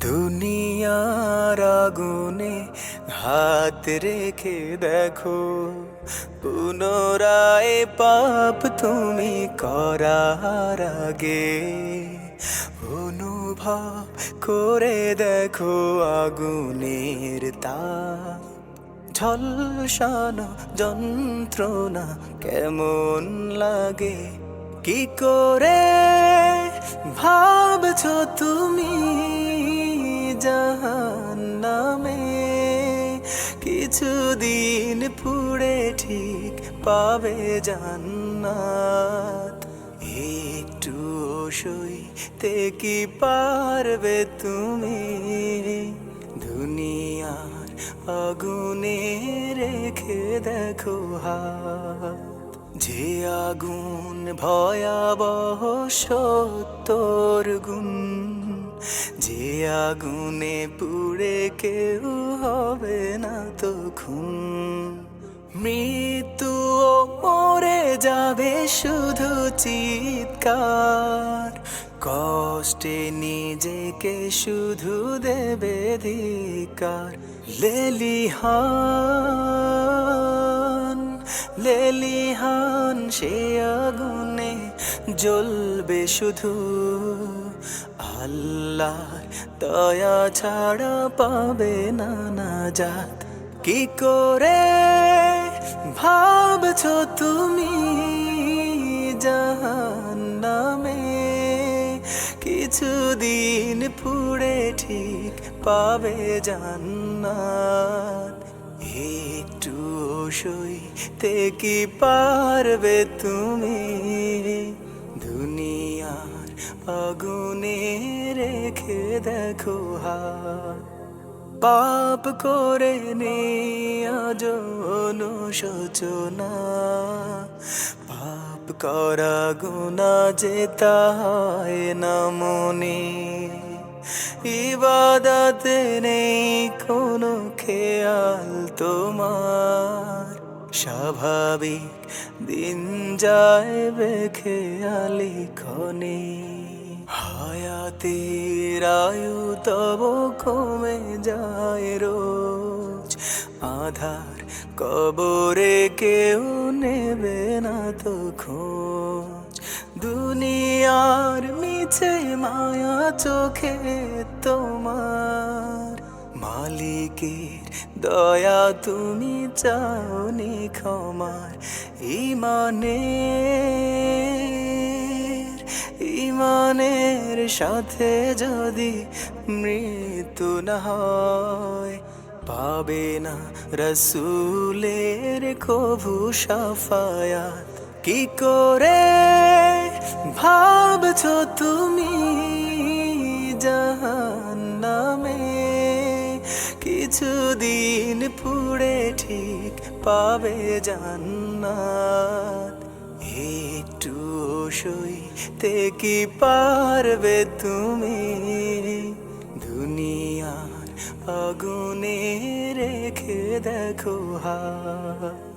দুনিয়ার আগুনে হাত রেখে দেখো, পুনরায় পাপ তুমি করার আগে অনুভব করে দেখো আগুনের তাপ। ঝলসানো যন্ত্রণা কেমন লাগে, কি করে ভাবছো তুমি জাহান্নামে? কিছুদিন পুড়ে ঠিক পাবে জান্নাত। একটু সইতে কি পারবে তুমি দুনিয়ার আগুনে রেখে দেখো হাত। যে আগুন ভয়াবহ ৭০ গুণ, যে আগুনে পুড়ে কেউ হবে না তো খুন। মৃত্যুও মরে যাবে শুধু চিৎকার, কষ্টে নিজেকে শুধু দেবে ধিক্কার। লেলিহান লেলিহান সে আগুনে জ্বলবে শুধু, আল্লাহর দয়া ছাড়া পাবে না নাজাত। কি করে ভাবছো তুমি জাহান্নামে? কিছুদিন পুড়ে ঠিক পাবে জান্নাত। একটু সইতে কি পারবে তুমি দুনিয়ার আগুনে রেখে দেখো হাত। পাপ করে আজ অনুশোচনা, পাপ করা গুনাহ যেতে হয় না মনে। ইবাদতে নেই কোনো খেয়াল তোমার, স্বাভাবিক দিন যায় বেখেয়ালি ক্ষণে। হায়াতের আয়ু তব কমে যায় রোজ, আধার কবরে কেউ নেবে না তো খোঁজ। দুনিয়ার মিছে মায়া চোখে তোমার, মালিকের দয়া তুমি চাওনি ক্ষমার। ইমানের সাথে যদি মৃত্যু না হয়, পাবে না রাসূলের কভু শাফায়াত। কি করে ভাবছো তুমি জাহান্নামে? কিছুদিন পুড়ে ঠিক পাবে জান্নাত। একটু সইতে কি পারবে তুমি দুনিয়ার আগুনে রেখে দেখো হাত।